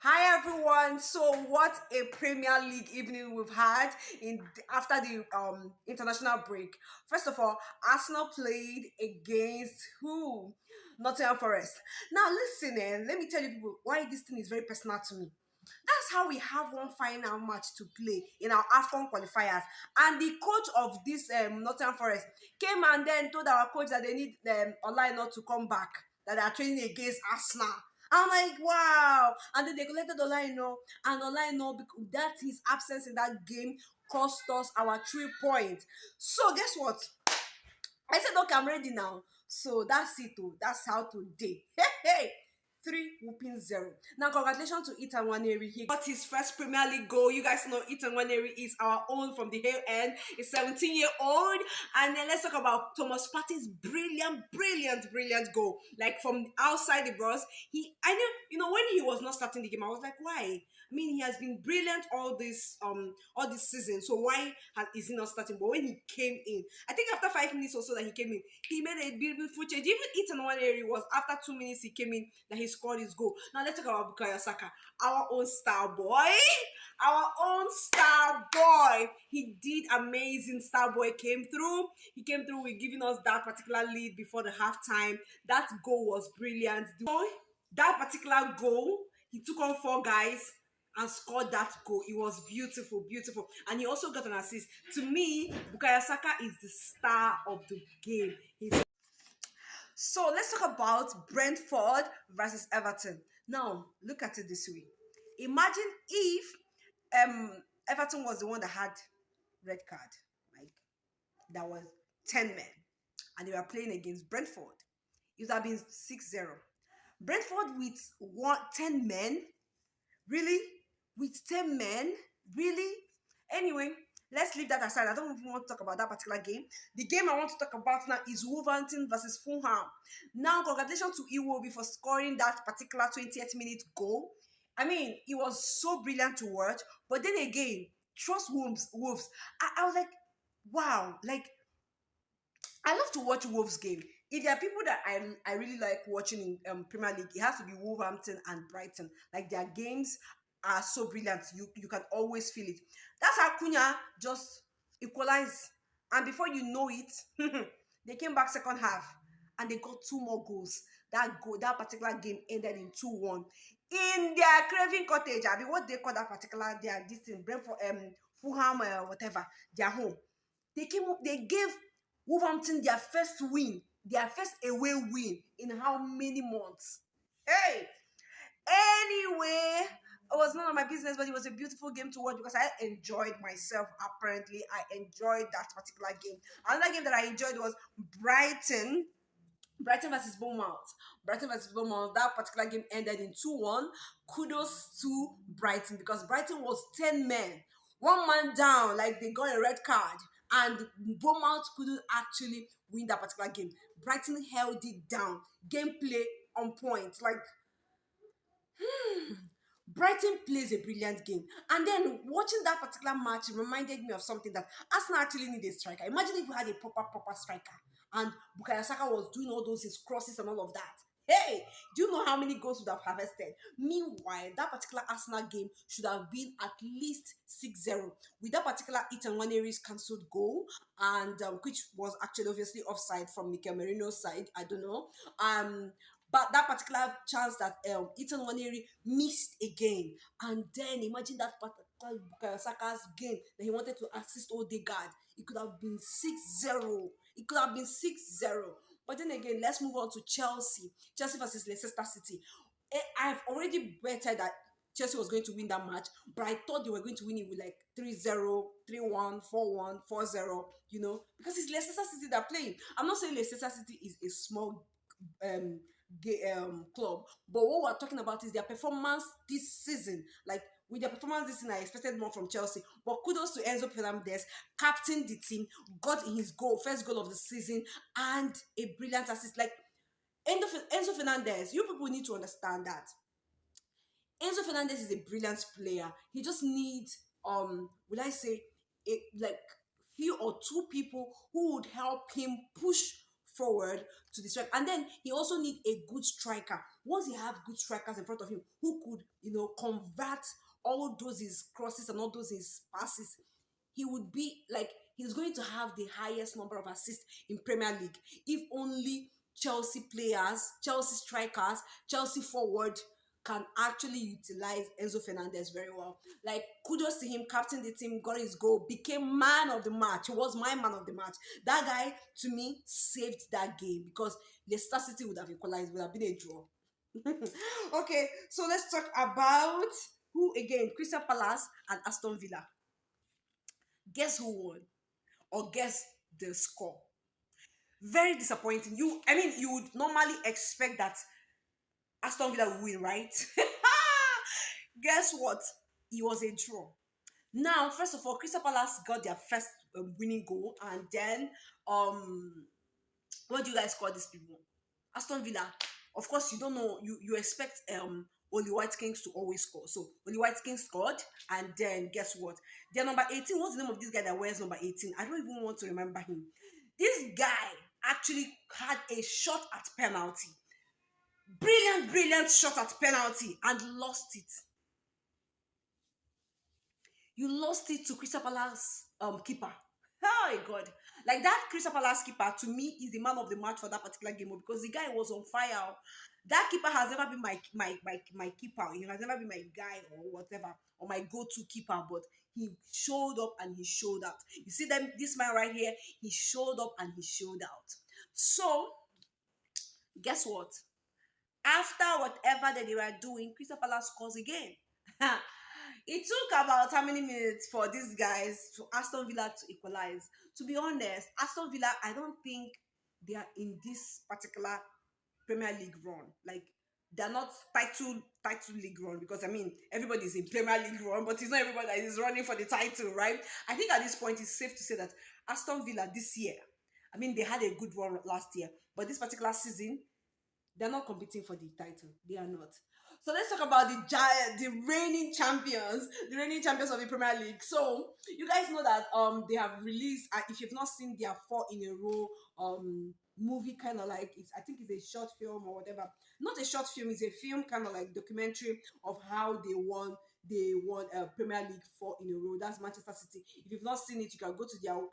Hi everyone. So what a Premier League evening we've had in after the international break. First of all, Arsenal played against who? Nottingham Forest. Now listen, let me tell you people why this thing is very personal to me. That's how we have one final match to play in our AFCON qualifiers. And the coach of this Nottingham Forest came and then told our coach that they need online not to come back, that they are training against Arsenal. I'm like, wow. And then they collected Olaino, and Olaino, that his absence in that game cost us our 3 points. So guess what? I said, okay, I'm ready now. So that's it. Oh. That's how today. Hey, hey. 3-0. Now, congratulations to Ethan Waneri. He got his first Premier League goal. You guys know Ethan Waneri is our own from the Hale end. He's 17-year-old. And then let's talk about Thomas Partey's brilliant goal. Like from outside the box. I knew, when he was not starting the game, I was like, why? I mean, he has been brilliant all this season. So why is he not starting? But when he came in, I think after 5 minutes or so that he came in, he made a beautiful change. Even Ethan Waneri was after 2 minutes he came in that he scored his goal. Now let's talk about Bukayo Saka, our own star boy. Our own star boy. He did amazing. Star boy came through. He came through with giving us that particular lead before the halftime. That goal was brilliant. That particular goal, he took on 4 guys and scored that goal. It was beautiful. And he also got an assist. To me, Bukayo Saka is the star of the game. So let's talk about Brentford versus Everton. Now, look at it this way. Imagine if Everton was the one that had red card. Like, that was 10 men. And they were playing against Brentford. It would have been 6-0. Brentford with 10 men? Really? With 10 men? Really? Anyway, let's leave that aside. I don't even want to talk about that particular game. The game I want to talk about now is Wolverhampton versus Fulham. Now, congratulations to Iwobi for scoring that particular 20th minute goal. I mean, it was so brilliant to watch. But then again, trust Wolves. I was like, wow. Like, I love to watch Wolves game. If there are people that I really like watching in Premier League, it has to be Wolverhampton and Brighton. Like, their games are so brilliant. You can always feel it. That's how Cunha just equalized. And before you know it, they came back second half and they got 2 more goals. That particular game ended in 2-1. In their Craven Cottage, I mean, what they call that particular this thing, Brentford, Fulham, whatever, their home. They gave Wolverhampton their first win, their first away win in how many months? Hey! Anyway, it was none of my business, but it was a beautiful game to watch because I enjoyed myself. Apparently, I enjoyed that particular game. Another game that I enjoyed was Brighton. Brighton versus Bournemouth. That particular game ended in 2-1. Kudos to Brighton because Brighton was 10 men. 1 man down, like they got a red card. And Bournemouth couldn't actually win that particular game. Brighton held it down. Gameplay on point. Like, Brighton plays a brilliant game. And then watching that particular match reminded me of something that Arsenal actually need a striker. Imagine if we had a proper striker and Bukayo Saka was doing all those his crosses and all of that. Hey, do you know how many goals would have harvested? Meanwhile, that particular Arsenal game should have been at least 6-0. With that particular Ethan Waneri's cancelled goal, and which was actually obviously offside from Mikel Merino's side. I don't know. But that particular chance that Ethan Waneri missed again. And then imagine that particular Bukayo Saka's game that he wanted to assist Odegaard. It could have been 6-0. But then again, let's move on to Chelsea. Chelsea versus Leicester City. I've already betted that Chelsea was going to win that match, but I thought they were going to win it with like 3-0, 3-1, 4-1, 4-0, because it's Leicester City that are playing. I'm not saying Leicester City is a small club, but what we're talking about is their performance this season. Like, with their performance this season, I expected more from Chelsea. But kudos to Enzo Fernandez, captained the team, got his first goal of the season, and a brilliant assist. Like, Enzo Fernandez, you people need to understand that Enzo Fernandez is a brilliant player. He just needs will I say, like few or two people who would help him push forward to the strike. And then he also need a good striker. Once he have good strikers in front of him who could, convert all those his crosses and all those his passes, he would be like he's going to have the highest number of assists in Premier League. If only Chelsea players, Chelsea strikers, Chelsea forward can actually utilize Enzo Fernandez very well. Like, kudos to him, captain the team, got his goal, became man of the match. He was my man of the match. That guy, to me, saved that game because Leicester City would have equalized, would have been a draw. Okay, so let's talk about who again? Crystal Palace and Aston Villa. Guess who won? Or guess the score? Very disappointing. You would normally expect that Aston Villa will win, right? Guess what? It was a draw. Now, first of all, Crystal Palace got their first winning goal, and then what do you guys call these people? Aston Villa. Of course, you don't know. You expect Oli Watkins to always score. So Oli Watkins scored, and then guess what? Their number 18. What's the name of this guy that wears number 18? I don't even want to remember him. This guy actually had a shot at penalty. Brilliant, brilliant shot at penalty, and lost it. You lost it to Crystal Palace keeper. Oh my god. Like, that Crystal Palace keeper to me is the man of the match for that particular game, because the guy was on fire. That keeper has never been my keeper. He has never been my guy or whatever, or my go-to keeper, but he showed up and he showed out. You see them, this man right here, he showed up and he showed out. So guess what? After whatever that they were doing, Crystal Palace scores again. It took about how many minutes for these guys to Aston Villa to equalize? To be honest, Aston Villa, I don't think they are in this particular Premier League run. Like, they're not title league run, because I mean everybody is in Premier League run, but it's not everybody that is running for the title, right? I think at this point it's safe to say that Aston Villa this year, I mean, they had a good run last year, but this particular season they're not competing for the title. They are not. So let's talk about the reigning champions of the Premier League. So you guys know that they have released. If you've not seen their four in a row movie, kind of like, I think it's a short film or whatever. Not a short film. It's a film, kind of like documentary of how they won. They won Premier League four in a row. That's Manchester City. If you've not seen it, you can go to their what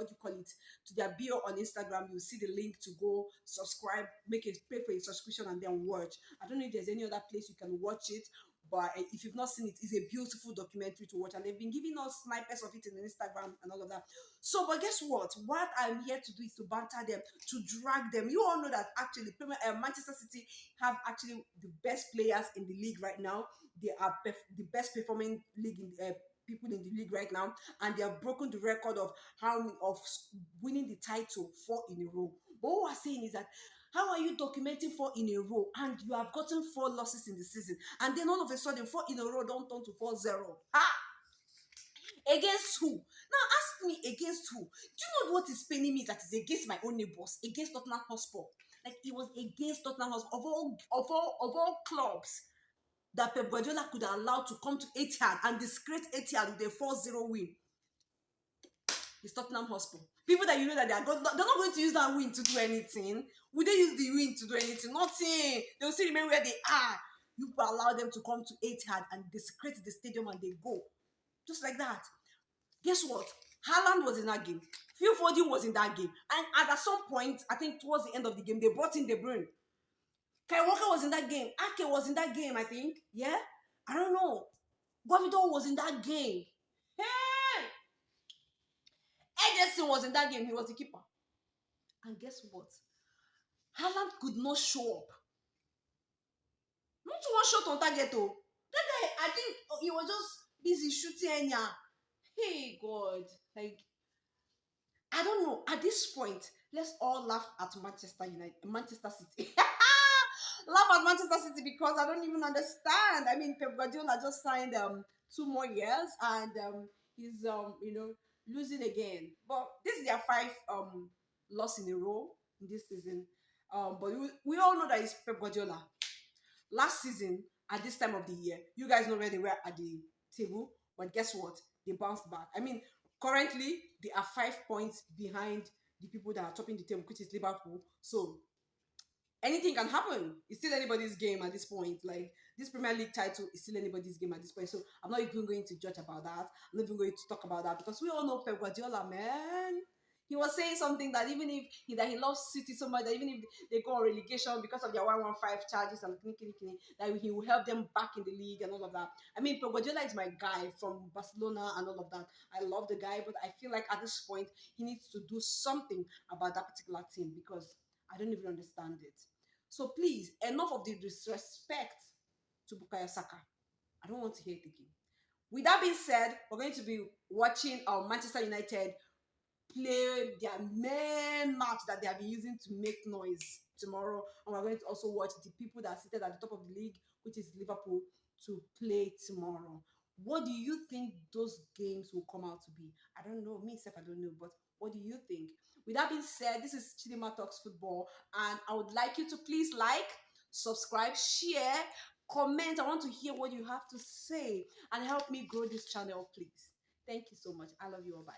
do you call it, to their bio on Instagram. You'll see the link to go subscribe, pay for a subscription, and then watch. I don't know if there's any other place you can watch it, but if you've not seen it, it's a beautiful documentary to watch, and they've been giving us snipers of it in Instagram and all of that. So, but guess what I'm here to do is to banter them, to drag them. You all know that actually Manchester City have actually the best players in the league right now. They are the best performing league in people in the league right now, and they have broken the record of winning the title four in a row. But what we're saying is that, how are you documenting four in a row and you have gotten four losses in the season, and then all of a sudden four in a row don't turn to 4-0? Against who? Now ask me, against who? Do you know what is paining me? That is against my own neighbors, against Tottenham Hotspur. Like, it was against Tottenham Hotspur, of all clubs that Pep Guardiola could allow to come to e.t.c and disgrace e.t.c with a 4-0 win. It's Tottenham Hotspur. People that you know that they're not going to use that win to do anything. Would they use the win to do anything? Nothing. They'll still remain where they are. You allow them to come to e.t.c and disgrace the stadium, and they go. Just like that. Guess what? Haaland was in that game. Phil Foden was in that game. And at some point, I think towards the end of the game, they brought in De Bruyne. Kyle Walker was in that game. Ake was in that game, I think. Yeah? I don't know. Guavidó was in that game. Hey! Ederson was in that game. He was the keeper. And guess what? Haaland could not show up. Not one shot on target, though. That guy, I think he was just busy shooting. Hey, God. Like, I don't know. At this point, let's all laugh at Manchester City. Laugh at Manchester City, because I don't even understand. I mean, Pep Guardiola just signed 2 more years, and he's losing again. But this is their 5 loss in a row in this season. But we all know that it's Pep Guardiola. Last season at this time of the year, you guys know where they were at the table, but guess what? They bounced back. I mean, currently they are 5 points behind the people that are topping the table, which is Liverpool. So anything can happen. It's still anybody's game at this point. Like this Premier League title is still anybody's game at this point. So I'm not even going to judge about that. I'm not even going to talk about that because we all know Pep Guardiola, man. He was saying something that even if he loves City so much that even if they go on relegation because of their 115 charges and that he will help them back in the league and all of that. I mean, Pep Guardiola is my guy from Barcelona and all of that. I love the guy, but I feel like at this point he needs to do something about that particular team because I don't even understand it. So please, enough of the disrespect to Bukayo Saka. I don't want to hear it again. With that being said, we're going to be watching Manchester United play their main match that they have been using to make noise tomorrow. And we're going to also watch the people that are seated at the top of the league, which is Liverpool, to play tomorrow. What do you think those games will come out to be? I don't know. Me, self, I don't know. But what do you think? With that being said, this is Chidimma Talks Football, and I would like you to please like, subscribe, share, comment. I want to hear what you have to say and help me grow this channel, please. Thank you so much. I love you all. Bye.